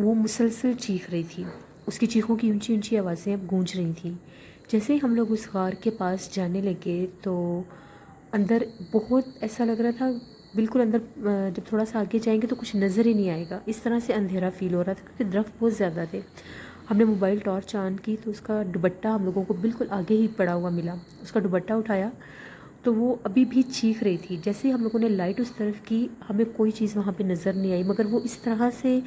وہ مسلسل چیخ رہی تھی، اس کی چیخوں کی اونچی اونچی آوازیں اب گونج رہی تھیں۔ جیسے ہی ہم لوگ اس غار کے پاس جانے لگے تو اندر بہت ایسا لگ رہا تھا، بالکل اندر جب تھوڑا سا آگے جائیں گے تو کچھ نظر ہی نہیں آئے گا، اس طرح سے اندھیرا فیل ہو رہا تھا کیونکہ درخت بہت زیادہ تھے۔ ہم نے موبائل ٹارچ آن کی تو اس کا دوپٹہ ہم لوگوں کو بالکل آگے ہی پڑا ہوا ملا، اس کا دوپٹہ اٹھایا تو وہ ابھی بھی چیخ رہی تھی۔ جیسے ہی ہم لوگوں نے لائٹ اس طرف کی، ہمیں کوئی چیز وہاں پہ نظر نہیں آئی، مگر وہ اس طرح سے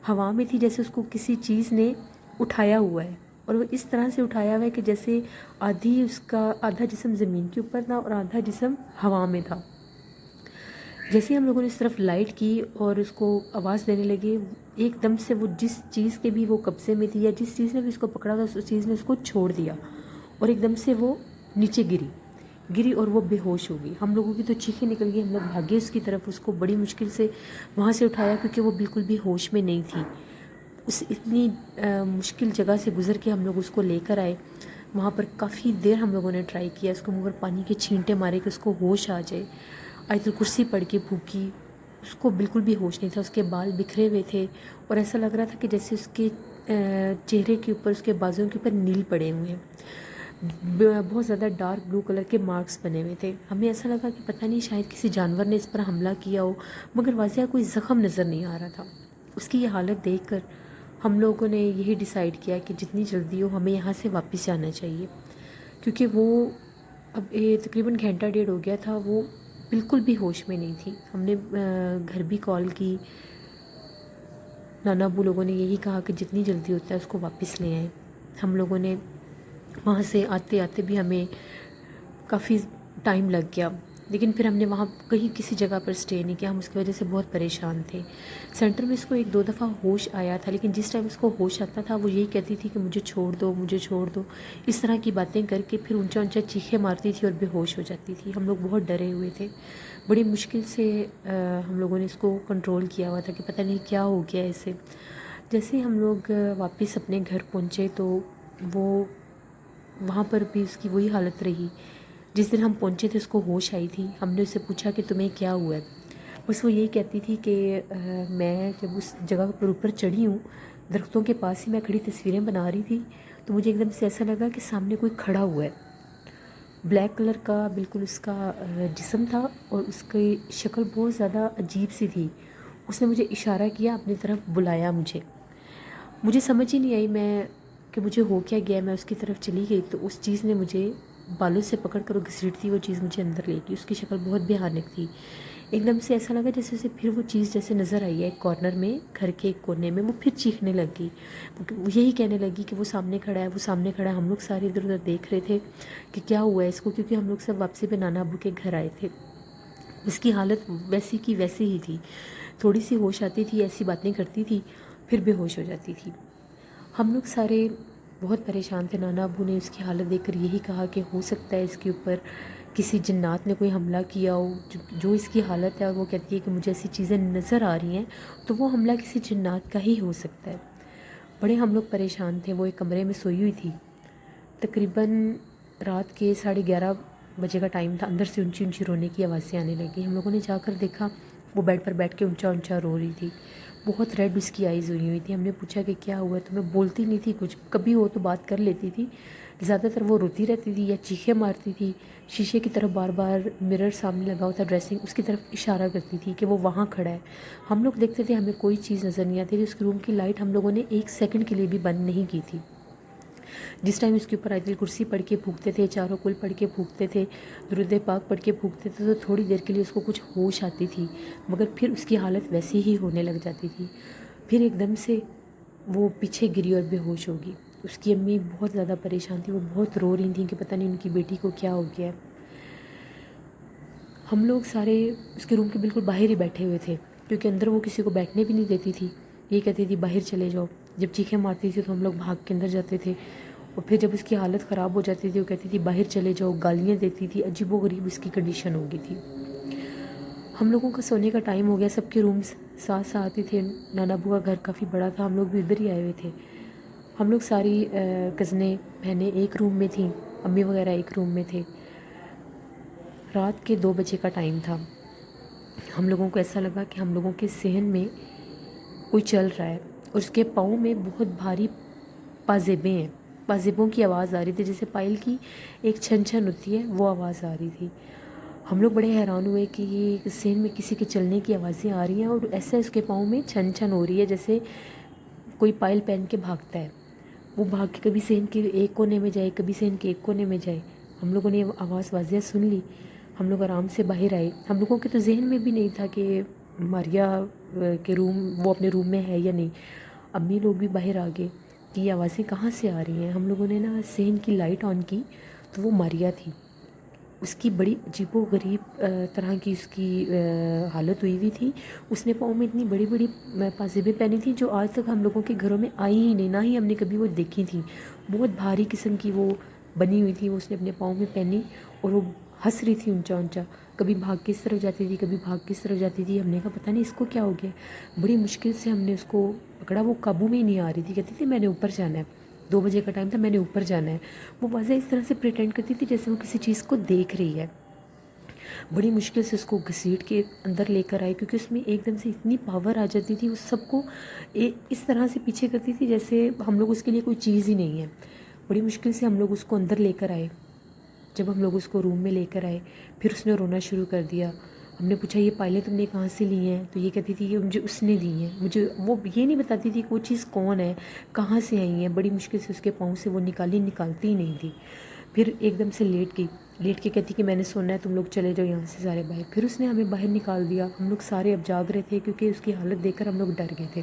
ہوا میں تھی جیسے اس کو کسی چیز نے اٹھایا ہوا ہے، اور وہ اس طرح سے اٹھایا ہوا ہے کہ جیسے آدھا جسم زمین کے اوپر تھا اور آدھا جسم ہوا میں تھا۔ جیسے ہم لوگوں نے اس طرف لائٹ کی اور اس کو آواز دینے لگے، ایک دم سے وہ جس چیز کے بھی وہ قبضے میں تھی یا جس چیز نے بھی اس کو پکڑا تھا، اس چیز نے اس کو چھوڑ دیا اور ایک دم سے وہ نیچے گری اور وہ بے ہوش ہو گئی۔ ہم لوگوں کی تو چیخیں نکل گئی، ہم لوگ بھاگے اس کی طرف، اس کو بڑی مشکل سے وہاں سے اٹھایا کیونکہ وہ بالکل بھی ہوش میں نہیں تھی۔ اس اتنی مشکل جگہ سے گزر کے ہم لوگ اس کو لے کر آئے۔ وہاں پر کافی دیر ہم لوگوں نے ٹرائی کیا، اس کو منہ پر پانی کے چھینٹے مارے کہ اس کو ہوش آ جائے، آیت الکرسی پڑھ کے پھونکی، اس کو بالکل بھی ہوش نہیں تھا، اس کے بال بکھرے ہوئے تھے اور ایسا لگ رہا تھا کہ جیسے اس کے چہرے کے اوپر، اس کے بازوؤں کے اوپر نیل پڑے ہوئے ہیں، بہت زیادہ ڈارک بلو کلر کے مارکس بنے ہوئے تھے۔ ہمیں ایسا لگا کہ پتہ نہیں شاید کسی جانور نے اس پر حملہ کیا ہو، مگر واضح کوئی زخم نظر نہیں آ رہا تھا۔ اس کی یہ حالت دیکھ کر ہم لوگوں نے یہی ڈیسائیڈ کیا کہ جتنی جلدی ہو ہمیں یہاں سے واپس جانا چاہیے، کیونکہ وہ اب تقریباً گھنٹہ ڈیڑھ ہو گیا تھا، وہ بالکل بھی ہوش میں نہیں تھی۔ ہم نے گھر بھی کال کی، نانا ابو لوگوں نے یہی کہا کہ جتنی جلدی ہوتا ہے اس کو واپس لے آئیں۔ ہم لوگوں نے وہاں سے آتے آتے بھی ہمیں کافی ٹائم لگ گیا، لیکن پھر ہم نے وہاں کہیں کسی جگہ پر سٹے نہیں کیا، ہم اس کی وجہ سے بہت پریشان تھے۔ سینٹر میں اس کو ایک دو دفعہ ہوش آیا تھا، لیکن جس ٹائم اس کو ہوش آتا تھا وہ یہی کہتی تھی کہ مجھے چھوڑ دو، مجھے چھوڑ دو، اس طرح کی باتیں کر کے پھر اونچا اونچا چیخیں مارتی تھی اور بے ہوش ہو جاتی تھی۔ ہم لوگ بہت ڈرے ہوئے تھے، بڑی مشکل سے ہم لوگوں نے اس کو کنٹرول کیا ہوا تھا کہ پتہ نہیں کیا ہو گیا اسے۔ جیسے ہم لوگ واپس اپنے گھر پہنچے تو وہ وہاں پر بھی اس کی وہی حالت رہی۔ جس دن ہم پہنچے تھے اس کو ہوش آئی تھی، ہم نے اسے پوچھا کہ تمہیں کیا ہوا ہے، بس وہ یہی کہتی تھی کہ میں جب اس جگہ پر اوپر چڑھی ہوں، درختوں کے پاس ہی میں کھڑی تصویریں بنا رہی تھی تو مجھے ایک دم سے ایسا لگا کہ سامنے کوئی کھڑا ہوا ہے، بلیک کلر کا بالکل اس کا جسم تھا اور اس کی شکل بہت زیادہ عجیب سی تھی۔ اس نے مجھے اشارہ کیا، اپنی طرف بلایا مجھے سمجھ ہی نہیں آئی میں کہ مجھے ہو کیا گیا، میں اس کی طرف چلی گئی تو اس چیز نے مجھے بالوں سے پکڑ کر گھسیٹتی وہ چیز مجھے اندر لے گئی۔ اس کی شکل بہت بھیانک تھی، ایک دم سے ایسا لگا جیسے اسے پھر وہ چیز جیسے نظر آئی ہے ایک کارنر میں، گھر کے ایک کونے میں، وہ پھر چیخنے لگ گئی، وہ یہی کہنے لگی کہ وہ سامنے کھڑا ہے، وہ سامنے کھڑا ہے۔ ہم لوگ سارے ادھر ادھر دیکھ رہے تھے کہ کیا ہوا ہے اس کو، کیونکہ ہم لوگ سب واپسی پہ نانا ابو کے گھر آئے تھے۔ اس کی حالت ویسی کی ویسی ہی تھی، تھوڑی سی ہوش آتی تھی، ایسی باتیں کرتی تھی، پھر بے ہوش ہو جاتی تھی۔ ہم لوگ سارے بہت پریشان تھے، نانا ابو نے اس کی حالت دیکھ کر یہی کہا کہ ہو سکتا ہے اس کے اوپر کسی جنات نے کوئی حملہ کیا ہو، جو اس کی حالت ہے اور وہ کہتی ہے کہ مجھے ایسی چیزیں نظر آ رہی ہیں تو وہ حملہ کسی جنات کا ہی ہو سکتا ہے۔ بڑے ہم لوگ پریشان تھے، وہ ایک کمرے میں سوئی ہوئی تھی، تقریباً رات کے 11:30 بجے کا ٹائم تھا، اندر سے اونچی اونچی رونے کی آوازیں آنے لگی۔ ہم لوگوں نے جا کر دیکھا وہ بیڈ پر بیٹھ کے اونچا اونچا رو رہی تھی، بہت ریڈ اس کی آئیز ہوئی تھی۔ ہم نے پوچھا کہ کیا ہوا، تو میں بولتی نہیں تھی کچھ، کبھی ہو تو بات کر لیتی تھی، زیادہ تر وہ روتی رہتی تھی یا چیخیں مارتی تھی، شیشے کی طرف بار بار، مرر سامنے لگا ہوا تھا ڈریسنگ، اس کی طرف اشارہ کرتی تھی کہ وہ وہاں کھڑا ہے۔ ہم لوگ دیکھتے تھے، ہمیں کوئی چیز نظر نہیں آتی تھی، اس روم کی لائٹ ہم لوگوں نے ایک سیکنڈ کے لیے بھی بند نہیں کی تھی۔ جس ٹائم اس کے اوپر آیت الکرسی پڑھ کے پھونکتے تھے، چاروں کل پڑھ کے پھونکتے تھے، درود پاک پڑھ کے پھونکتے تھے، تو تھوڑی دیر کے لیے اس کو کچھ ہوش آتی تھی، مگر پھر اس کی حالت ویسی ہی ہونے لگ جاتی تھی، پھر ایک دم سے وہ پیچھے گری اور بے ہوش ہوگی۔ اس کی امی بہت زیادہ پریشان تھی، وہ بہت رو رہی تھیں کہ پتہ نہیں ان کی بیٹی کو کیا ہو گیا ہے۔ ہم لوگ سارے اس کے روم کے بالکل باہر ہی بیٹھے ہوئے تھے، کیونکہ اندر وہ کسی کو بیٹھنے بھی نہیں دیتی تھی، یہ کہتی تھی باہر چلے جاؤ، جب چیخیں مارتی تھی تو ہم لوگ بھاگ کے اندر جاتے تھے، اور پھر جب اس کی حالت خراب ہو جاتی تھی وہ کہتی تھی باہر چلے جاؤ، گالیاں دیتی تھی، عجیب و غریب اس کی کنڈیشن ہو گئی تھی۔ ہم لوگوں کا سونے کا ٹائم ہو گیا، سب کے رومز ساتھ ساتھ ہی تھے، نانا ابو کا گھر کافی بڑا تھا، ہم لوگ بھی ادھر ہی آئے ہوئے تھے۔ ہم لوگ ساری کزنیں بہنیں ایک روم میں تھیں، امی وغیرہ ایک روم میں تھے۔ رات کے 2 بجے کا ٹائم تھا، ہم لوگوں کو ایسا لگا کہ ہم لوگوں کے ذہن میں کوئی چل رہا ہے، اور اس کے پاؤں میں بہت بھاری پازیبیں ہیں. پازیبوں کی آواز آ رہی تھی، جیسے پائل کی ایک چھن چھن ہوتی ہے وہ آواز آ رہی تھی. ہم لوگ بڑے حیران ہوئے کہ یہ سین میں کسی کے چلنے کی آوازیں آ رہی ہیں اور ایسا اس کے پاؤں میں چھن چھن ہو رہی ہے جیسے کوئی پائل پہن کے بھاگتا ہے. وہ بھاگ کے کبھی سین کے ایک کونے میں جائے، کبھی سین کے ایک کونے میں جائے. ہم لوگوں نے آواز واضح سن لی. ہم لوگ آرام سے باہر آئے. ہم لوگوں کے تو ذہن میں بھی نہیں تھا کہ ماریا کے روم، وہ اپنے روم میں ہے یا نہیں. امی لوگ بھی باہر آ گئے کہ یہ آوازیں کہاں سے آ رہی ہیں. ہم لوگوں نے نا سین کی لائٹ آن کی تو وہ ماریا تھی. اس کی بڑی عجیب و غریب طرح کی اس کی حالت ہوئی ہوئی تھی. اس نے پاؤں میں اتنی بڑی بڑی پازیبیں پہنی تھیں جو آج تک ہم لوگوں کے گھروں میں آئی ہی نہیں، نہ ہی ہم نے کبھی وہ دیکھی تھیں. بہت بھاری قسم کی وہ بنی ہوئی تھی، وہ اس نے اپنے پاؤں میں پہنی اور وہ ہنس رہی تھی اونچا اونچا. کبھی بھاگ کے اس طرف جاتی تھی، کبھی بھاگ کے اس طرف جاتی تھی. ہم نے کہا پتہ نہیں اس کو کیا ہو گیا. بڑی مشکل سے ہم نے اس کو پکڑا. وہ قابو میں ہی نہیں آ رہی تھی. کہتی تھی میں نے اوپر جانا ہے، 2 بجے کا ٹائم تھا، میں نے اوپر جانا ہے. وہ واضح اس طرح سے پریٹینڈ کرتی تھی جیسے وہ کسی چیز کو دیکھ رہی ہے. بڑی مشکل سے اس کو گھسیٹ کے اندر لے کر آئے کیونکہ اس میں ایک دم سے اتنی پاور آ جاتی تھی. وہ سب کو اس طرح سے پیچھے کرتی تھی جیسے ہم لوگ اس کے لیے کوئی چیز ہی نہیں ہے. بڑی مشکل سے ہم لوگ اس کو اندر لے کر آئے. جب ہم لوگ اس کو روم میں لے کر آئے پھر اس نے رونا شروع کر دیا. ہم نے پوچھا یہ پائلیں تم نے کہاں سے لی ہیں؟ تو یہ کہتی تھی کہ مجھے اس نے دی ہیں. مجھے وہ یہ نہیں بتاتی تھی کہ وہ چیز کون ہے، کہاں سے آئی ہیں. بڑی مشکل سے اس کے پاؤں سے وہ نکالتی ہی نہیں تھی. پھر ایک دم سے لیٹ گئی. لیٹ کے کہتی کہ میں نے سونا ہے، تم لوگ چلے جاؤ یہاں سے سارے باہر. پھر اس نے ہمیں باہر نکال دیا. ہم لوگ سارے اب جاگ رہے تھے کیونکہ اس کی حالت دیکھ کر ہم لوگ ڈر گئے تھے.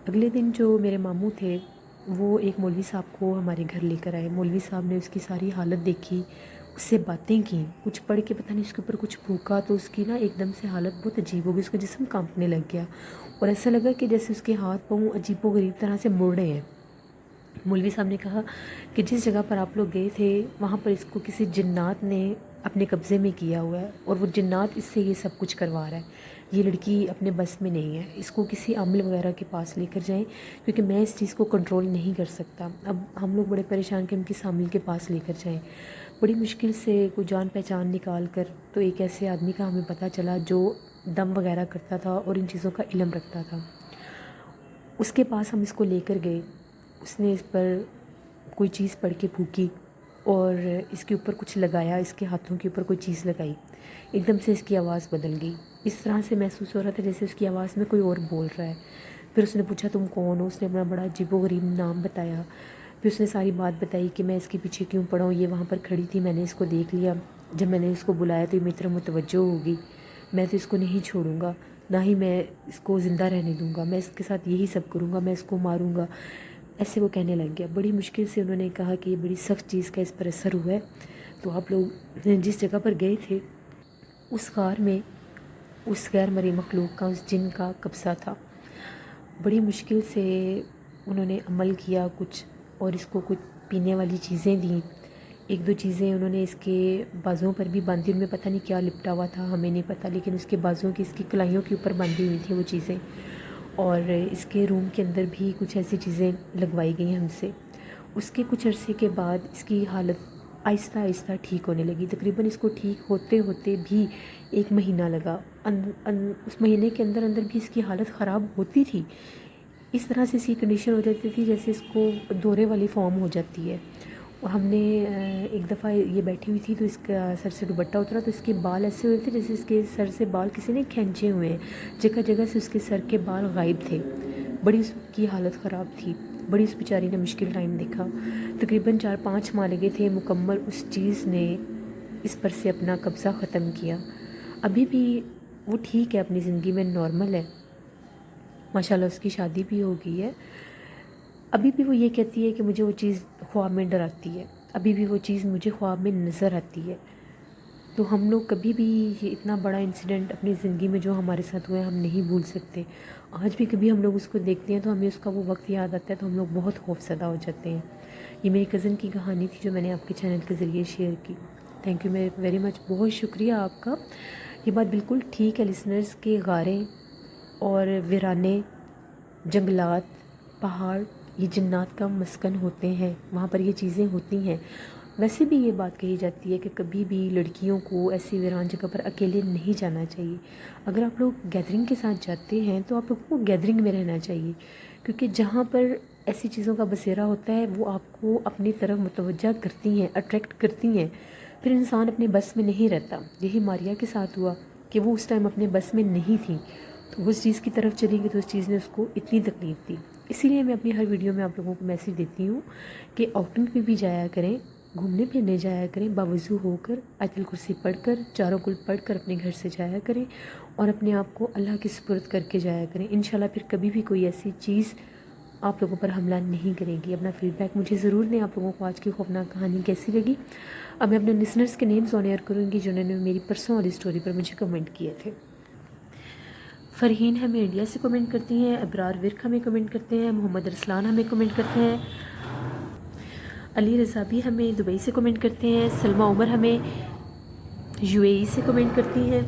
اگلے دن جو میرے ماموں تھے وہ ایک مولوی صاحب کو ہمارے گھر لے کر آئے. مولوی صاحب نے اس کی ساری حالت دیکھی، اس سے باتیں کیں. کچھ پڑھ کے پتہ نہیں اس کے اوپر کچھ پھونکا تو اس کی نا ایک دم سے حالت بہت عجیب ہو گئی. اس کا جسم کانپنے لگ گیا اور ایسا لگا کہ جیسے اس کے ہاتھ پاؤں عجیب و غریب طرح سے مڑ رہے ہیں. مولوی صاحب نے کہا کہ جس جگہ پر آپ لوگ گئے تھے وہاں پر اس کو کسی جنات نے اپنے قبضے میں کیا ہوا ہے اور وہ جنات اس سے یہ سب کچھ کروا رہا ہے. یہ لڑکی اپنے بس میں نہیں ہے. اس کو کسی عامل وغیرہ کے پاس لے کر جائیں کیونکہ میں اس چیز کو کنٹرول نہیں کر سکتا. اب ہم لوگ بڑے پریشان کہ ہم کس عامل کے پاس لے کر جائیں. بڑی مشکل سے کوئی جان پہچان نکال کر تو ایک ایسے آدمی کا ہمیں پتہ چلا جو دم وغیرہ کرتا تھا اور ان چیزوں کا علم رکھتا تھا. اس کے پاس ہم اس کو لے کر گئے. اس نے اس پر کوئی چیز پڑھ کے پھونکی اور اس کے اوپر کچھ لگایا. اس کے ہاتھوں کے اوپر کوئی چیز لگائی. ایک دم سے اس کی آواز بدل گئی. اس طرح سے محسوس ہو رہا تھا جیسے اس کی آواز میں کوئی اور بول رہا ہے. پھر اس نے پوچھا تم کون ہو؟ اس نے اپنا بڑا عجیب و غریب نام بتایا. پھر اس نے ساری بات بتائی کہ میں اس کے پیچھے کیوں پڑا ہوں. یہ وہاں پر کھڑی تھی، میں نے اس کو دیکھ لیا. جب میں نے اس کو بلایا تو یہ میری طرف متوجہ ہوگی. میں تو اس کو نہیں چھوڑوں گا، نہ ہی میں اس کو زندہ رہنے دوں گا. میں اس کے ساتھ یہی سب کروں گا، میں اس کو ماروں گا. ایسے وہ کہنے لگ گیا. بڑی مشکل سے انہوں نے کہا کہ یہ بڑی سخت چیز کا اس پر اثر ہوا ہے. تو آپ لوگ جس جگہ پر گئے تھے اس غار میں اس غیر مرئی مخلوق کا، اس جن کا قبضہ تھا. بڑی مشکل سے انہوں نے عمل کیا کچھ اور اس کو کچھ پینے والی چیزیں دیں. 1-2 چیزیں انہوں نے اس کے بازوؤں پر بھی باندھی. ان میں پتہ نہیں کیا لپٹا ہوا تھا، ہمیں نہیں پتہ، لیکن اس کے بازوؤں کی، اس کی کلائیوں کے اوپر باندھی ہوئی تھیں وہ چیزیں. اور اس کے روم کے اندر بھی کچھ ایسی چیزیں لگوائی گئی ہم سے. اس کے کچھ عرصے کے بعد اس کی حالت آہستہ آہستہ ٹھیک ہونے لگی. تقریباً اس کو ٹھیک ہوتے ہوتے بھی 1 مہینہ لگا. اس مہینے کے اندر اندر بھی اس کی حالت خراب ہوتی تھی. اس طرح سے اس کی کنڈیشن ہو جاتی تھی جیسے اس کو دورے والی فارم ہو جاتی ہے. اور ہم نے ایک دفعہ یہ بیٹھی ہوئی تھی تو اس کا سر سے دوپٹہ اترا تو اس کے بال ایسے ہوئے تھے جیسے اس کے سر سے بال کسی نے کھینچے ہوئے ہیں. جگہ جگہ سے اس کے سر کے بال غائب تھے. بڑی اس کی حالت خراب تھی. بڑی اس بیچاری نے مشکل ٹائم دیکھا. تقریباً 4-5 ماہ لگے تھے مکمل اس چیز نے اس پر سے اپنا قبضہ ختم کیا. ابھی بھی وہ ٹھیک ہے، اپنی زندگی میں نارمل ہے. ماشاءاللہ اس کی شادی بھی ہو گئی ہے. ابھی بھی وہ یہ کہتی ہے کہ مجھے وہ چیز خواب میں ڈراتی ہے. ابھی بھی وہ چیز مجھے خواب میں نظر آتی ہے. تو ہم لوگ کبھی بھی یہ اتنا بڑا انسیڈنٹ اپنی زندگی میں جو ہمارے ساتھ ہوا ہے ہم نہیں بھول سکتے. آج بھی کبھی ہم لوگ اس کو دیکھتے ہیں تو ہمیں اس کا وہ وقت یاد آتا ہے تو ہم لوگ بہت خوفزدہ ہو جاتے ہیں. یہ میری کزن کی کہانی تھی جو میں نے آپ کے چینل کے ذریعے شیئر کی. Thank you very much. بہت شکریہ آپ کا. یہ بات بالکل ٹھیک ہے لسنرز کے غاریں اور ویرانے، جنگلات، پہاڑ یہ جنات کا مسکن ہوتے ہیں. وہاں پر یہ چیزیں ہوتی ہیں. ویسے بھی یہ بات کہی جاتی ہے کہ کبھی بھی لڑکیوں کو ایسی ویران جگہ پر اکیلے نہیں جانا چاہیے. اگر آپ لوگ گیدرنگ کے ساتھ جاتے ہیں تو آپ لوگوں کو گیدرنگ میں رہنا چاہیے کیونکہ جہاں پر ایسی چیزوں کا بسیرا ہوتا ہے وہ آپ کو اپنی طرف متوجہ کرتی ہیں، اٹریکٹ کرتی ہیں، پھر انسان اپنے بس میں نہیں رہتا۔ یہی ماریہ کے ساتھ ہوا کہ وہ اس ٹائم اپنے بس میں نہیں تھی، تو وہ اس چیز کی طرف چلی گئی تو اس چیز نے اس کو اتنی تکلیف دی۔ اسی لیے میں اپنی ہر ویڈیو میں آپ لوگوں کو میسیج دیتی ہوں کہ آؤٹنگ پہ بھی جایا کریں، گھومنے پھرنے جایا کریں، باوضو ہو کر آیت الکرسی پڑھ کر، چاروں کل پڑھ کر اپنے گھر سے جایا کریں اور اپنے آپ کو اللہ کے سپرد کر کے جایا کریں۔ انشاءاللہ پھر کبھی بھی کوئی ایسی چیز آپ لوگوں پر حملہ نہیں کرے گی۔ اپنا فیڈ بیک مجھے ضرور دیں، آپ لوگوں کو آج کی خوفناک کہانی کیسی لگی۔ اب میں اپنے لسنرز کے نیمز آن ایئر کروں گی جنہوں نے میری پرسوں والی اسٹوری پر مجھے کمنٹ کیے تھے۔ فرحین ہمیں انڈیا سے کمنٹ کرتی ہیں، ابرار ورک ہمیں کمنٹ کرتے ہیں، محمد ارسلان ہمیں کمنٹ کرتے ہیں، علی رضا بھی ہمیں دبئی سے کمنٹ کرتے ہیں، سلمہ عمر ہمیں UAE سے کمنٹ کرتی ہیں،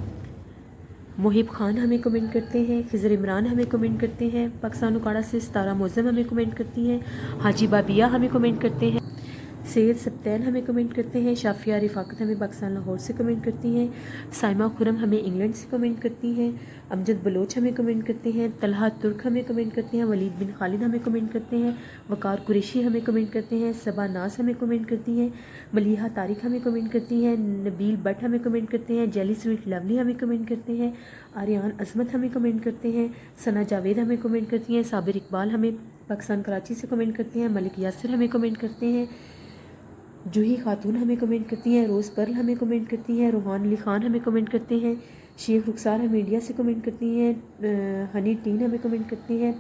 محب خان ہمیں کمنٹ کرتے ہیں، خضر عمران ہمیں کمنٹ کرتے ہیں، پاکستان اکاڑا سے ستارہ معظم ہمیں کمنٹ کرتی ہیں، حاجی بابیہ ہمیں کمنٹ کرتے ہیں، سید سبتین ہمیں کمنٹ کرتے ہیں، شافیہ رفاقت ہمیں پاکستان لاہور سے کمنٹ کرتی ہیں، سائمہ خرم ہمیں انگلینڈ سے کمنٹ کرتی ہیں، امجد بلوچ ہمیں کمنٹ کرتے ہیں، طلحہ ترک ہمیں کمنٹ کرتے ہیں، ولید بن خالد ہمیں کمنٹ کرتے ہیں، وقار قریشی ہمیں کمنٹ کرتے ہیں، صبا ناز ہمیں کمنٹ کرتی ہیں، ملیحہ طارق ہمیں کمنٹ کرتی ہیں، نبیل بٹ ہمیں کمنٹ کرتے ہیں، جیلی سویٹ لولی ہمیں کمنٹ کرتے ہیں، آریان عظمت ہمیں کمنٹ کرتے ہیں، ثنا جاوید ہمیں کمنٹ کرتی ہیں، صابر اقبال ہمیں پاکستان کراچی سے کمنٹ کرتے ہیں، ملک یاسر ہمیں کمنٹ کرتے ہیں، جوہی خاتون ہمیں کمنٹ کرتی ہیں، روز پرل ہمیں کمنٹ کرتی ہیں، روحان علی خان ہمیں کمنٹ کرتے ہیں، شیخ رخسار ہمیں انڈیا سے کمنٹ کرتی ہیں، ہنی ٹین ہمیں کمنٹ کرتی ہیں،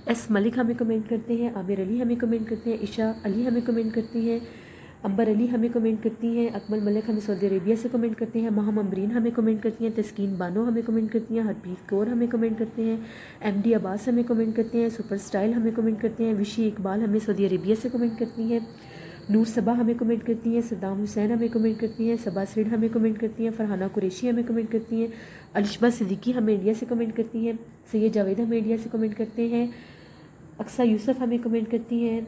ایس ملک ہمیں کمنٹ کرتے ہیں، عامر علی ہمیں کمنٹ کرتے ہیں، عشاء علی ہمیں کمنٹ کرتی ہیں، امبر علی ہمیں کمنٹ کرتی ہیں، اکمل ملک ہمیں سعودی عربیہ سے کمنٹ کرتے ہیں، ماہم امبرین ہمیں کمنٹ کرتی ہیں، تسکین بانو ہمیں کمنٹ کرتی ہیں، ہرپریت کور ہمیں کمنٹ کرتے ہیں، MD عباس ہمیں کمنٹ کرتے ہیں، سپر سٹائل ہمیں کمنٹ کرتے ہیں، وشی اقبال ہمیں سعودی عربیہ سے کمنٹ کرتی ہیں، نور صبا ہمیں کمنٹ کرتی ہیں، صدام حسین ہمیں کمنٹ کرتی ہیں، صبا سیڈ ہمیں کمنٹ کرتی ہیں، فرحانہ قریشی ہمیں کمنٹ کرتی ہیں، الشبہ صدیقی ہمیں انڈیا سے کمنٹ کرتی ہیں، سید جاوید ہمیں انڈیا سے کمنٹ کرتے ہیں، اقصیٰ یوسف ہمیں کمنٹ کرتی ہیں،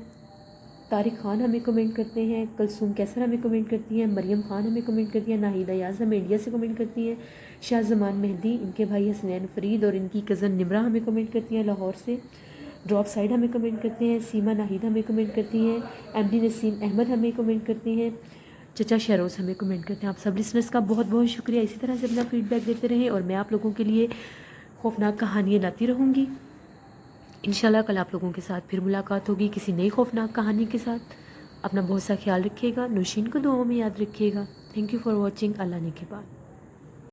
طارق خان ہمیں کمنٹ کرتے ہیں، کلثوم کیسر ہمیں کمنٹ کرتی ہیں، مریم خان ہمیں کمنٹ کرتی ہیں، ناہید ایاز ہمیں انڈیا سے کمنٹ کرتی ہیں، شاہ زمان مہدی، ان کے بھائی حسنین فرید اور ان کی کزن نمرہ ہمیں کمنٹ کرتی ہیں لاہور سے، ڈراپ سائڈ ہمیں کمنٹ کرتے ہیں، سیما ناہید ہمیں کمنٹ کرتی ہیں، MD نسیم احمد ہمیں کمنٹ کرتے ہیں، چچا شہروز ہمیں کمنٹ کرتے ہیں۔ آپ سب لسنرز کا بہت بہت شکریہ، اسی طرح سے اپنا فیڈ بیک دیتے رہیں اور میں آپ لوگوں کے لیے خوفناک کہانیاں لاتی رہوں گی۔ انشاءاللہ کل آپ لوگوں کے ساتھ پھر ملاقات ہوگی کسی نئی خوفناک کہانی کے ساتھ۔ اپنا بہت سا خیال رکھیے گا، نوشین کو دعاؤں میں یاد رکھیے گا۔ Thank you for watching. اللہ نے کے بعد